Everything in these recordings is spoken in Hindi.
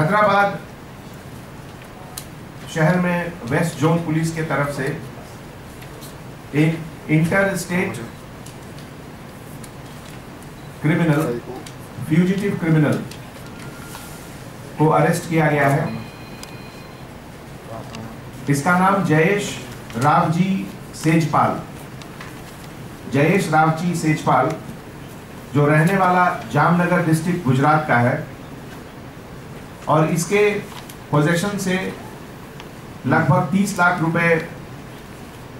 हैदराबाद शहर में वेस्ट जोन पुलिस के तरफ से एक inter state criminal, fugitive criminal को अरेस्ट किया गया है। इसका नाम जयेश रावजी सेजपाल, जयेश रावजी सेजपाल, जो रहने वाला जामनगर डिस्ट्रिक्ट गुजरात का है, और इसके पोजेशन से लगभग 30 लाख रुपए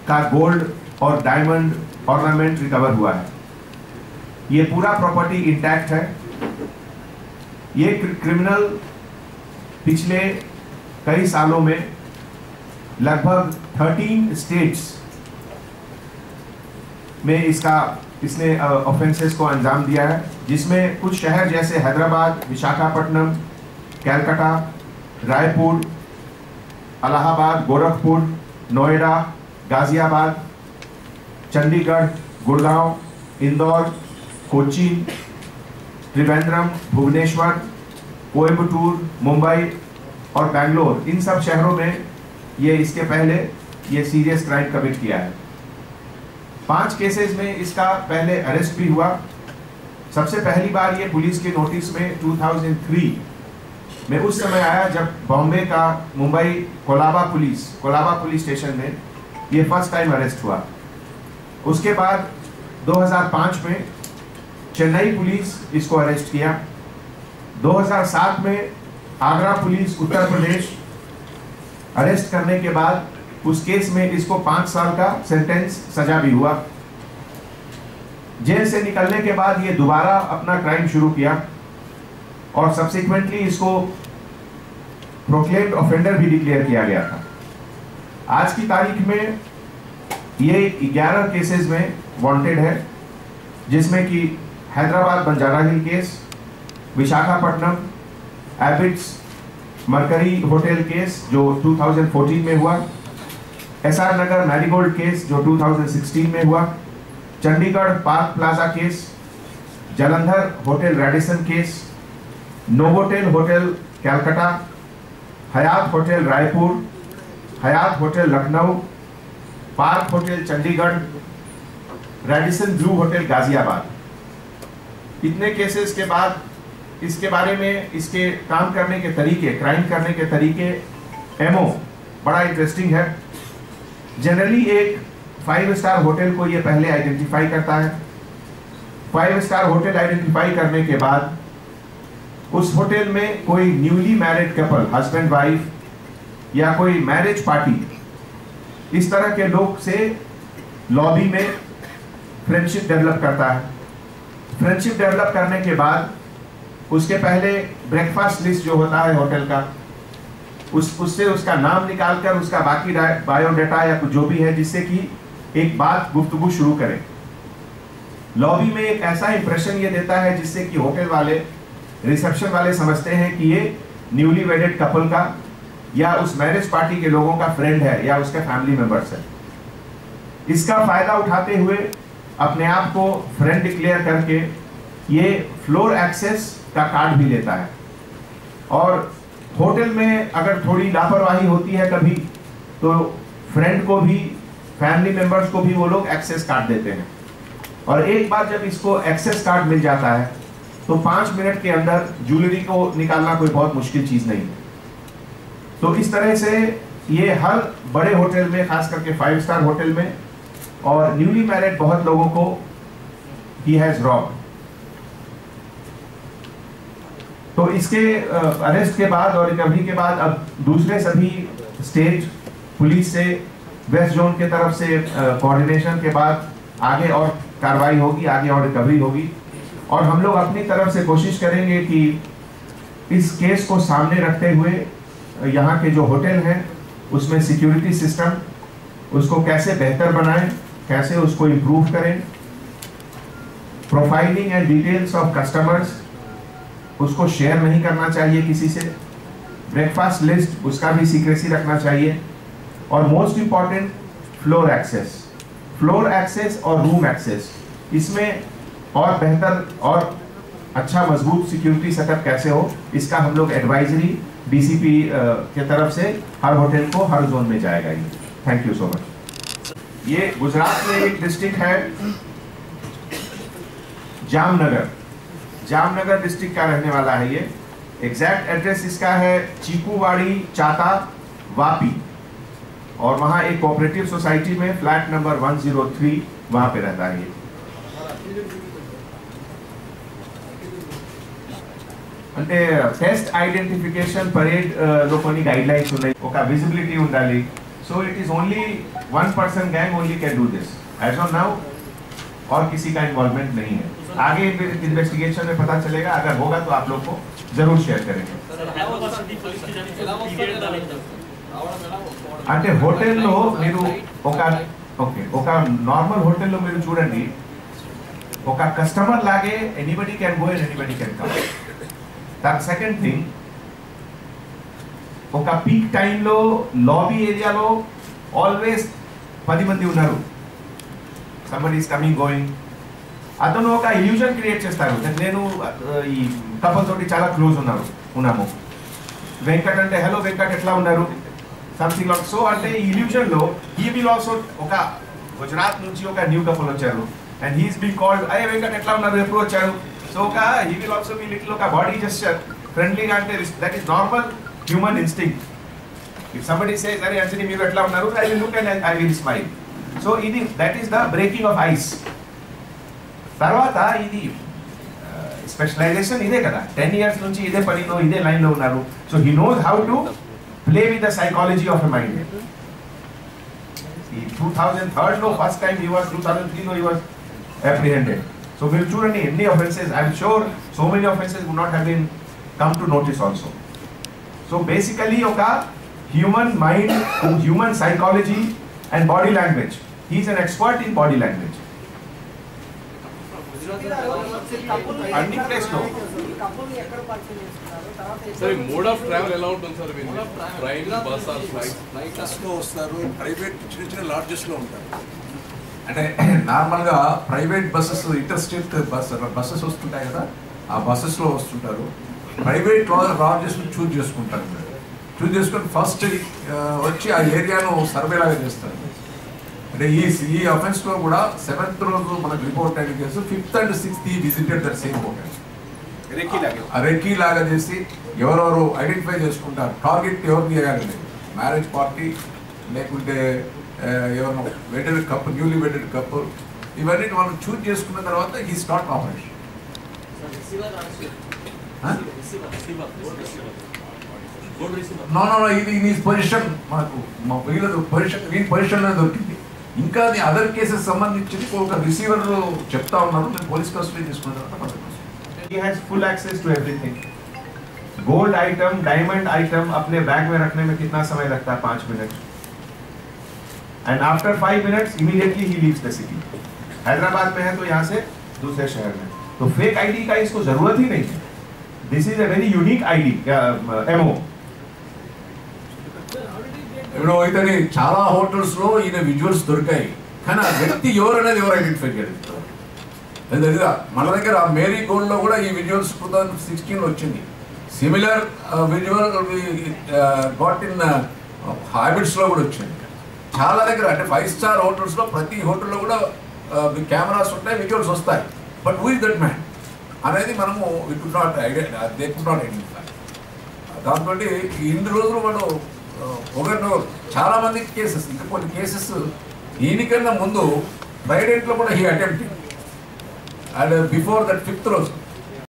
का गोल्ड और डायमंड ऑर्नामेंट रिकवर हुआ है। ये पूरा प्रॉपर्टी इंटैक्ट है। ये क्रिमिनल पिछले कई सालों में लगभग 13 स्टेट्स में इसने ऑफेंसेस को अंजाम दिया है, जिसमें कुछ शहर जैसे हैदराबाद, विशाखापट्टनम, कलकत्ता, रायपुर, इलाहाबाद, गोरखपुर, नोएडा, गाजियाबाद, चंडीगढ़, गुड़गांव, इंदौर, कोच्चि, त्रिवेंद्रम, भुवनेश्वर, कोयम्बटूर, मुंबई और बेंगलोर, इन सब शहरों में इसके पहले ये सीरियस क्राइम कमिट किया है। 5 केसेस में इसका पहले अरेस्ट भी हुआ। सबसे पहली बार ये पुलिस के नोटिस में 2003 में उस समय आया जब बॉम्बे का मुंबई कोलाबा पुलिस स्टेशन में ये फर्स्ट टाइम अरेस्ट हुआ। उसके बाद 2005 में चेन्नई पुलिस इसको अरेस्ट किया। 2007 में आगरा पुलिस, उत्तर प्रदेश, अरेस्ट करने के बाद उस केस में इसको 5 साल का सेंटेंस सजा भी हुआ। जेल से निकलने के बाद ये दोबारा अपना क्राइम शुरू किया और सब्सिक्वेंटली इसको प्रोक्लेम्ड ऑफेंडर भी डिक्लेयर किया गया था। आज की तारीख में ये 11 केसेस में वांटेड है, जिसमें कि Hyderabad Banjara hill case, Visakhapatnam Abids Mercury hotel case जो 2014 में हुआ, एसआर नगर मैरीगोल्ड केस जो 2016 में हुआ, Chandigarh park plaza case, Jalandhar hotel Radisson case, Novotel hotel Calcutta, Hyatt hotel Raipur, Hyatt hotel Lucknow, park hotel Chandigarh, Radisson Blu hotel Ghaziabad. इतने केसेस के बाद इसके बारे में, इसके काम करने के तरीके, क्राइम करने के तरीके, एमओ बड़ा इंटरेस्टिंग है। जनरली एक 5 स्टार होटल को ये पहले आइडेंटिफाई करता है। 5 स्टार होटल आइडेंटिफाई करने के बाद उस होटल में कोई newly married couple, husband wife या कोई मैरिज पार्टी, इस तरह के लोग से लॉबी में फ्रेंडशिप डेवलप करता है। फ्रेंडशिप डेवलप करने के बाद उसके पहले ब्रेकफास्ट लिस्ट जो होता है होटल का, उससे उसका नाम निकालकर उसका बाकी बायोडाटा या कुछ जो भी है, जिससे कि एक बात गुफ्तगू शुरू करें। लॉबी में एक ऐसा इंप्रेशन ये देता है जिससे कि होटल वाले, रिसेप्शन वाले समझते हैं कि ये न्यूली वेडेड कपल का या उस मैरिज पार्टी के लोगों का फ्रेंड है या उसके फैमिली मेंबर्स है। इसका फायदा उठाते हुए अपने आप को फ्रेंड डिक्लेयर करके ये फ्लोर एक्सेस का कार्ड भी लेता है। और होटल में अगर थोड़ी लापरवाही होती है कभी, तो फ्रेंड को भी, फैमिली मेंबर्स को भी वो लोग एक्सेस कार्ड देते हैं। और एक बार जब इसको एक्सेस कार्ड मिल जाता है तो 5 मिनट के अंदर ज्वेलरी को निकालना कोई बहुत मुश्किल चीज नहीं है। तो इस तरह से ये हर बड़े होटल में, खास करके 5 स्टार होटल में और न्यूली मैरिड बहुत लोगों को ही हैज रॉब्ड। तो इसके अरेस्ट के बाद और रिकवरी के बाद अब दूसरे सभी स्टेट पुलिस से, वेस्ट जोन के तरफ से कोऑर्डिनेशन के बाद आगे और कार्रवाई होगी, आगे और रिकवरी होगी। और हम लोग अपनी तरफ से कोशिश करेंगे कि इस केस को सामने रखते हुए यहाँ के जो होटल हैं उसमें सिक्योरिटी सिस्टम, उसको कैसे बेहतर बनाएं, कैसे उसको इम्प्रूव करें, profiling and details of customers उसको शेयर नहीं करना चाहिए किसी से, ब्रेकफास्ट लिस्ट उसका भी सीक्रेसी रखना चाहिए, और मोस्ट इंपॉर्टेंट फ्लोर एक्सेस और रूम एक्सेस, इसमें और बेहतर और अच्छा मजबूत सिक्योरिटी सेटअप कैसे हो, इसका हम लोग एडवाइजरी डीसीपी के तरफ से हर होटल को हर जोन में जाएगा ये। Thank you so much. ये गुजरात में एक डिस्ट्रिक्ट है जामनगर, जामनगर डिस्ट्रिक्ट का रहने वाला है ये। एग्जैक्ट एड्रेस इसका है चीकूवाड़ी चाता वापी, और वहां एक कोऑपरेटिव सोसाइटी में फ्लैट नंबर 103 वहां पे रहता है ये। అంటే టెస్ట్ ఐడెంటిఫికేషన్ పరేడ్ లోని గైడ్ లైన్స్ ఉన్నాయి, ఒక విజిబిలిటీ ఉండాలి। So it is only one person gang only can do this as on now, और किसी का इन्वॉल्वमेंट नहीं है। आगे इन्वेस्टिगेशन में पता चलेगा, अगर होगा तो आप लोग को जरूर शेयर करेंगे। అంటే హోటల్లో మీరు ఒక నార్మల్ హోటల్లో మీరు చూడండి, ఒక కస్టమర్ లాగే anybody can go and anybody can come. That second thing, ఒక పీక్ టైంలో లాబీ ఏరియాలో ఆల్వేస్ 10 మంది ఉన్నారు, somebody is coming going, అతను ఒక ఇల్యూజన్ క్రియేట్ చేస్తారు, నేను ఈ కపుల్ తోటి చాలా క్లోజ్ ఉన్నాము, వెంకట్ అంటే హలో వెంకట్ ఎట్లా ఉన్నారు సంథింగ్ లైక్ సో, అంటే ఈ ఇల్యూజన్ లో హీ విల్ ఆల్సో, ఒక గుజరాత్ నుంచి ఒక న్యూ కపుల్ వచ్చారు and he is being called అయ్యే వెంకట్ ఎట్లా ఉన్నారు ఎప్పుడు వచ్చారు, సో ఒక he will also be little ఒక బాడీ జెస్చర్ ఫ్రెండ్లీగా, అంటే that is normal human instinct. If somebody says అరే అంజని మీరు ఎట్లా ఉన్నారు, I will look and I will smile. So ఇది that is the breaking of ice. తర్వాత ఇది స్పెషలైజేషన్ ఇదే కదా, 10 years నుంచి ఇదే పనిలో ఇదే లైన్లో ఉన్నారు, so he knows how to play with the psychology of a mind. ఈ 2003 లో ఫస్ట్ టైం హీ వాస్, 2003 లో హీ వాస్ అప్రిహెండెడ్। సో మీరు చూడండి ఎన్ని offences, I'm sure so many offences would not have been come to notice also. So basically ఒక human mind, human psychology and body language, he is an expert in body language అన్ని ప్లేస్ లో। సరే మోడ్ ఆఫ్ ట్రావెల్ ఎలా ఉంటుంది sir? Train, bus or flight? Flights లో వస్తారు, ప్రైవేట్ చిన్న లాడ్జెస్ లో ఉంటారు। అంటే నార్మల్గా private buses, inter state buses వస్తుంటాయి కదా, ఆ బస్సెస్లో వస్తుంటారు, ప్రైవేట్ లాడ్జెస్ చూజ్ చేసుకుంటారు, చూజ్ చేసుకొని ఫస్ట్ వచ్చి ఆ ఏరియాను సర్వే లాగా చేస్తారు। అంటే ఈ అఫెన్స్లో కూడా 7th రోజు మనకు రిపోర్ట్ అయిన case 5th and 6th visited that same hotel, recce లాగా చేసి ఎవరెవరు ఐడెంటిఫై చేసుకుంటారు, టార్గెట్ ఎవరు చేయాలి, మ్యారేజ్ పార్టీ లేకుంటే ఎవరు wedded couple, newly wedded couple, ఇవన్నీ మనం చూజ్ చేసుకున్న తర్వాత ఈ స్టార్ట్ ఆపరేషన్। నో ఇది నీ పొజిషన్, మనకు మా వీళ్ళ పొజిషన్లో దొరికింది। ఇంకా అదర్ కేసెస్ సంబంధించి ఒక రిసీవర్ చెప్తా ఉన్నారు, నేను పోలీస్ కస్టడీ తీసుకున్న తర్వాత He has full access to everything. Gold item, diamond item अपने बैग में रखने में कितना समय लगता है? 5 minute. And after 5 minutes, immediately he leaves the city. Hyderabad में है तो यहाँ से दूसरे शहर में। तो फेक आईडी का इसको जरूरत ही नहीं है। This is a very unique ID, MO. ఇప్పుడు ఇతని చాలా హోటల్స్లో ఈయన విజువల్స్ దొరికాయి, కానీ ఆ వ్యక్తి ఎవరు అనేది ఎవరు ఐడెంటిఫై చేయలేదు। మన దగ్గర మేరీ గోల్డ్లో కూడా ఈ విజువల్స్ 2016 వచ్చింది, సిమిలర్ విజువల్ గాట్ ఇన్ హ్యాబిట్స్లో కూడా వచ్చింది చాలా దగ్గర। అంటే 5 star హోటల్స్లో ప్రతి హోటల్లో కూడా కెమెరాస్ ఉంటాయి, విజువల్స్ వస్తాయి, but who is that man అనేది మనము వి కుడ్ నాట్ ఐడెంటిఫై। దాంతో ఇన్ని రోజులు వాడు ఒకరినొకరు చాలా మంది కేసెస్, ఇంకా కొన్ని కేసెస్ దీనికన్నా ముందు ఫ్రైడేట్లో కూడా he attempted, and before that 5th రోజు